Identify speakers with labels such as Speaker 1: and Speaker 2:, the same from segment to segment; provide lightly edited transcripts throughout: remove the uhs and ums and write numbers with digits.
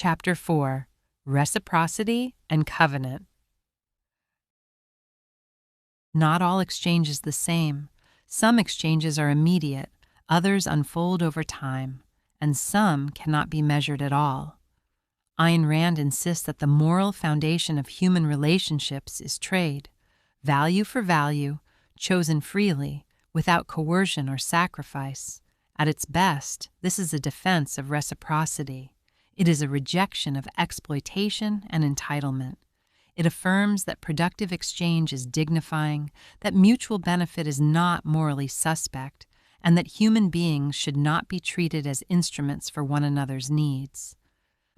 Speaker 1: Chapter 4, Reciprocity and Covenant. Not all exchange is the same. Some exchanges are immediate, others unfold over time, and some cannot be measured at all. Ayn Rand insists that the moral foundation of human relationships is trade, value for value, chosen freely, without coercion or sacrifice. At its best, this is a defense of reciprocity. It is a rejection of exploitation and entitlement. It affirms that productive exchange is dignifying, that mutual benefit is not morally suspect, and that human beings should not be treated as instruments for one another's needs.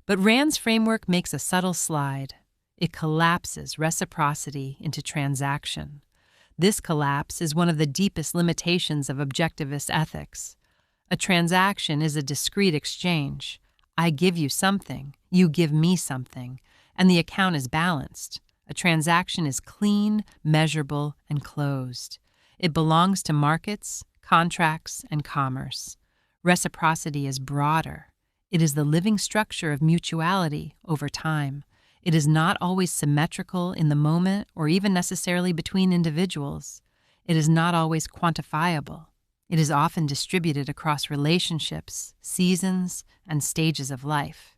Speaker 1: But Rand's framework makes a subtle slide. It collapses reciprocity into transaction. This collapse is one of the deepest limitations of objectivist ethics. A transaction is a discrete exchange. I give you something, you give me something, and the account is balanced. A transaction is clean, measurable, and closed. It belongs to markets, contracts, and commerce. Reciprocity is broader. It is the living structure of mutuality over time. It is not always symmetrical in the moment or even necessarily between individuals. It is not always quantifiable. It is often distributed across relationships, seasons, and stages of life.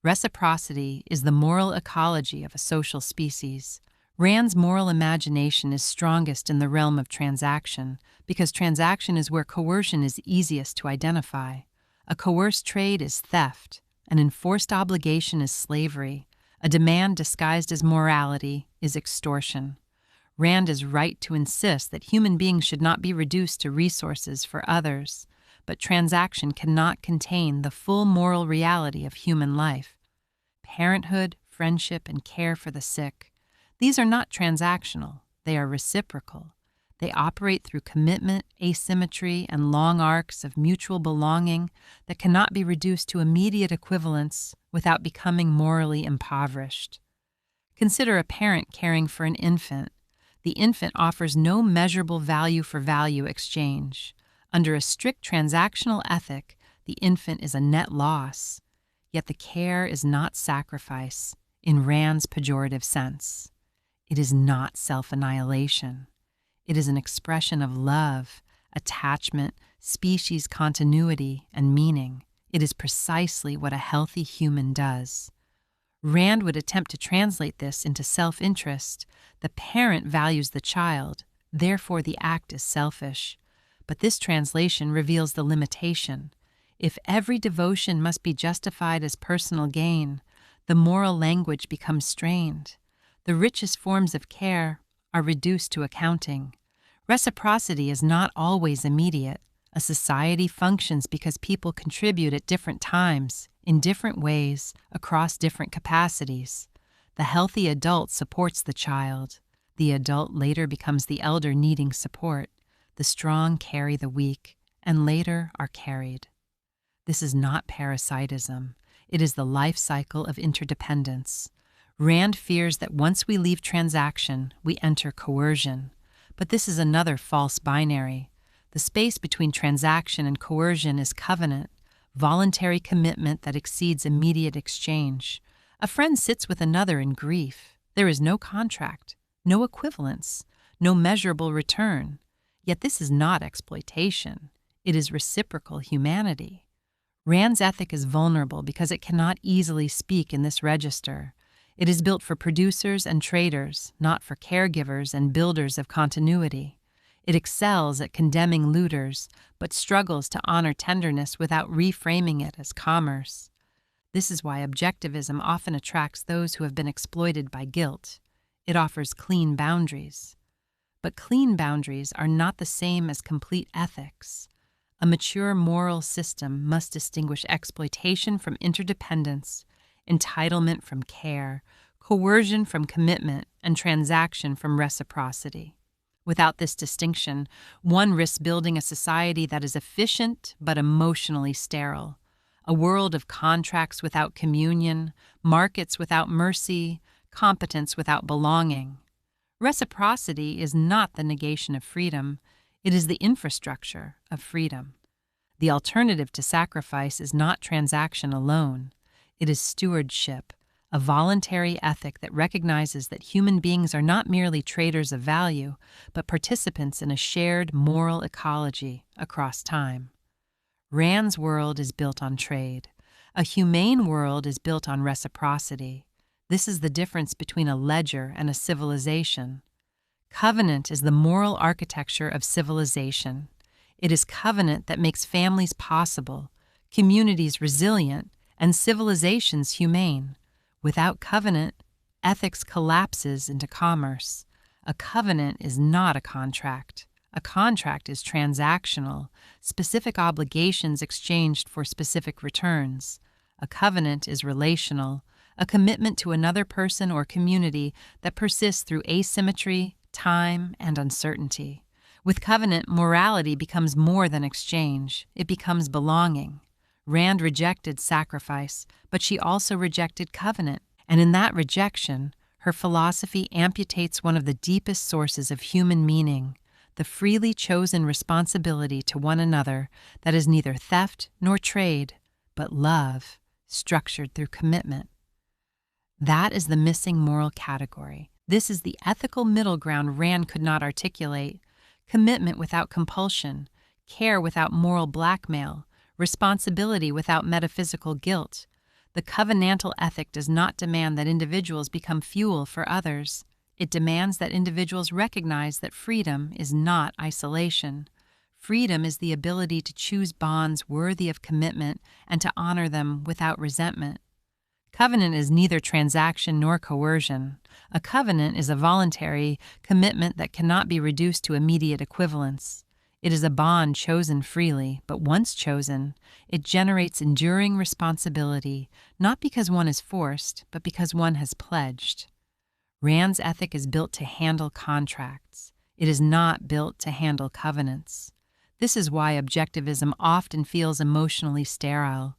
Speaker 1: Reciprocity is the moral ecology of a social species. Rand's moral imagination is strongest in the realm of transaction because transaction is where coercion is easiest to identify. A coerced trade is theft. An enforced obligation is slavery. A demand disguised as morality is extortion. Rand is right to insist that human beings should not be reduced to resources for others, but transaction cannot contain the full moral reality of human life. Parenthood, friendship, and care for the sick. These are not transactional. They are reciprocal. They operate through commitment, asymmetry, and long arcs of mutual belonging that cannot be reduced to immediate equivalence without becoming morally impoverished. Consider a parent caring for an infant. The infant offers no measurable value-for-value exchange. Under a strict transactional ethic, the infant is a net loss. Yet the care is not sacrifice, in Rand's pejorative sense. It is not self-annihilation. It is an expression of love, attachment, species continuity, and meaning. It is precisely what a healthy human does. Rand would attempt to translate this into self-interest. The parent values the child, therefore the act is selfish. But this translation reveals the limitation. If every devotion must be justified as personal gain, the moral language becomes strained. The richest forms of care are reduced to accounting. Reciprocity is not always immediate. A society functions because people contribute at different times, in different ways, across different capacities. The healthy adult supports the child. The adult later becomes the elder needing support. The strong carry the weak, and later are carried. This is not parasitism. It is the life cycle of interdependence. Rand fears that once we leave transaction, we enter coercion. But this is another false binary. The space between transaction and coercion is covenant, voluntary commitment that exceeds immediate exchange. A friend sits with another in grief. There is no contract, no equivalence, no measurable return. Yet this is not exploitation. It is reciprocal humanity. Rand's ethic is vulnerable because it cannot easily speak in this register. It is built for producers and traders, not for caregivers and builders of continuity. It excels at condemning looters, but struggles to honor tenderness without reframing it as commerce. This is why objectivism often attracts those who have been exploited by guilt. It offers clean boundaries. But clean boundaries are not the same as complete ethics. A mature moral system must distinguish exploitation from interdependence, entitlement from care, coercion from commitment, and transaction from reciprocity. Without this distinction, one risks building a society that is efficient but emotionally sterile, a world of contracts without communion, markets without mercy, competence without belonging. Reciprocity is not the negation of freedom, it is the infrastructure of freedom. The alternative to sacrifice is not transaction alone. It is stewardship, a voluntary ethic that recognizes that human beings are not merely traders of value, but participants in a shared moral ecology across time. Rand's world is built on trade. A humane world is built on reciprocity. This is the difference between a ledger and a civilization. Covenant is the moral architecture of civilization. It is covenant that makes families possible, communities resilient, and civilizations humane. Without covenant, ethics collapses into commerce. A covenant is not a contract. A contract is transactional, specific obligations exchanged for specific returns. A covenant is relational, a commitment to another person or community that persists through asymmetry, time, and uncertainty. With covenant, morality becomes more than exchange. It becomes belonging. Rand rejected sacrifice, but she also rejected covenant. And in that rejection, her philosophy amputates one of the deepest sources of human meaning, the freely chosen responsibility to one another that is neither theft nor trade, but love, structured through commitment. That is the missing moral category. This is the ethical middle ground Rand could not articulate. Commitment without compulsion, care without moral blackmail, responsibility without metaphysical guilt. The covenantal ethic does not demand that individuals become fuel for others. It demands that individuals recognize that freedom is not isolation. Freedom is the ability to choose bonds worthy of commitment and to honor them without resentment. Covenant is neither transaction nor coercion. A covenant is a voluntary commitment that cannot be reduced to immediate equivalence. It is a bond chosen freely, but once chosen, it generates enduring responsibility, not because one is forced, but because one has pledged. Rand's ethic is built to handle contracts. It is not built to handle covenants. This is why objectivism often feels emotionally sterile.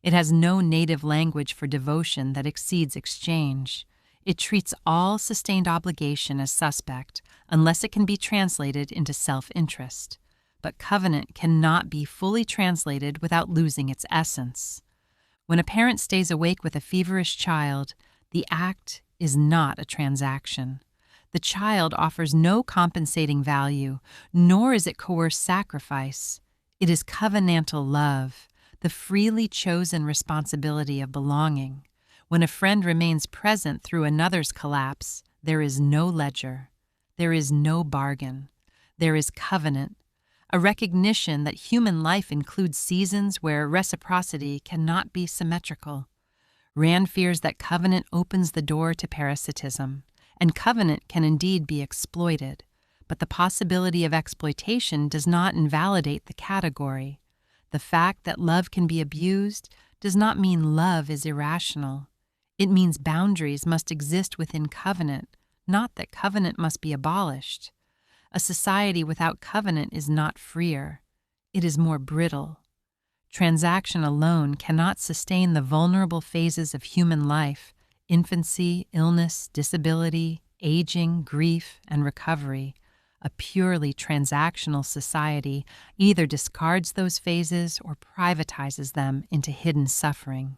Speaker 1: It has no native language for devotion that exceeds exchange. It treats all sustained obligation as suspect unless it can be translated into self-interest. But covenant cannot be fully translated without losing its essence. When a parent stays awake with a feverish child, the act is not a transaction. The child offers no compensating value, nor is it coerced sacrifice. It is covenantal love, the freely chosen responsibility of belonging. When a friend remains present through another's collapse, there is no ledger. There is no bargain. There is covenant, a recognition that human life includes seasons where reciprocity cannot be symmetrical. Rand fears that covenant opens the door to parasitism, and covenant can indeed be exploited, but the possibility of exploitation does not invalidate the category. The fact that love can be abused does not mean love is irrational. It means boundaries must exist within covenant, not that covenant must be abolished. A society without covenant is not freer. It is more brittle. Transaction alone cannot sustain the vulnerable phases of human life: infancy, illness, disability, aging, grief, and recovery. A purely transactional society either discards those phases or privatizes them into hidden suffering.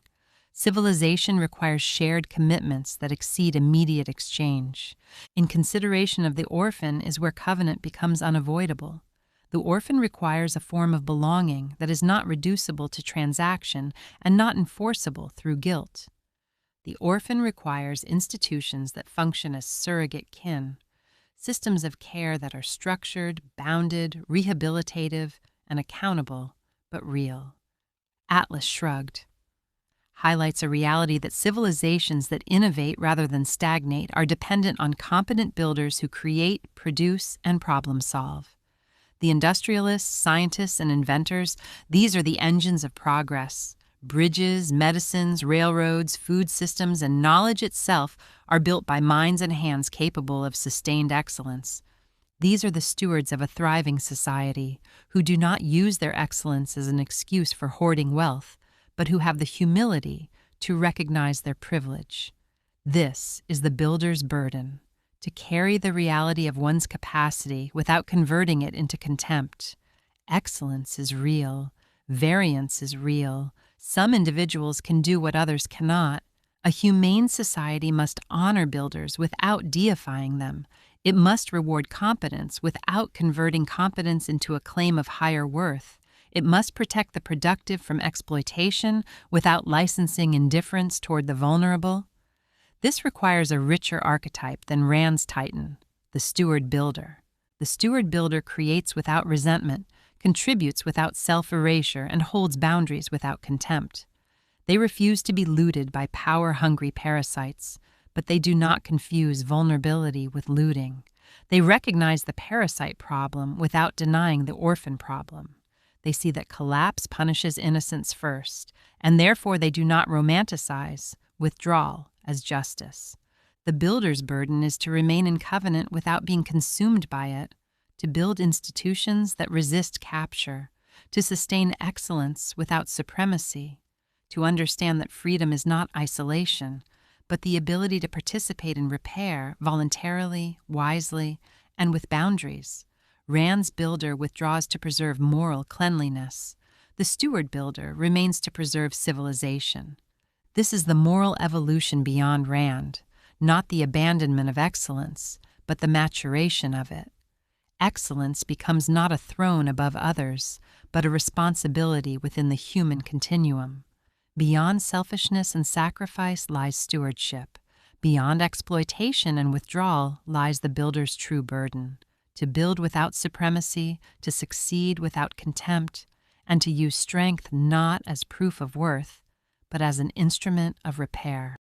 Speaker 1: Civilization requires shared commitments that exceed immediate exchange. In consideration of the orphan is where covenant becomes unavoidable. The orphan requires a form of belonging that is not reducible to transaction and not enforceable through guilt. The orphan requires institutions that function as surrogate kin, systems of care that are structured, bounded, rehabilitative, and accountable, but real. Atlas Shrugged highlights a reality that civilizations that innovate rather than stagnate are dependent on competent builders who create, produce, and problem solve. The industrialists, scientists, and inventors, these are the engines of progress. Bridges, medicines, railroads, food systems, and knowledge itself are built by minds and hands capable of sustained excellence. These are the stewards of a thriving society, who do not use their excellence as an excuse for hoarding wealth, but who have the humility to recognize their privilege. This is the builder's burden, to carry the reality of one's capacity without converting it into contempt. Excellence is real. Variance is real. Some individuals can do what others cannot. A humane society must honor builders without deifying them. It must reward competence without converting competence into a claim of higher worth. It must protect the productive from exploitation without licensing indifference toward the vulnerable. This requires a richer archetype than Rand's Titan, the steward builder. The steward builder creates without resentment, contributes without self-erasure, and holds boundaries without contempt. They refuse to be looted by power-hungry parasites, but they do not confuse vulnerability with looting. They recognize the parasite problem without denying the orphan problem. They see that collapse punishes innocence first, and therefore they do not romanticize withdrawal as justice. The builder's burden is to remain in covenant without being consumed by it, to build institutions that resist capture, to sustain excellence without supremacy, to understand that freedom is not isolation, but the ability to participate in repair voluntarily, wisely, and with boundaries. Rand's builder withdraws to preserve moral cleanliness. The steward builder remains to preserve civilization. This is the moral evolution beyond Rand, not the abandonment of excellence, but the maturation of it. Excellence becomes not a throne above others, but a responsibility within the human continuum. Beyond selfishness and sacrifice lies stewardship. Beyond exploitation and withdrawal lies the builder's true burden: to build without supremacy, to succeed without contempt, and to use strength not as proof of worth, but as an instrument of repair.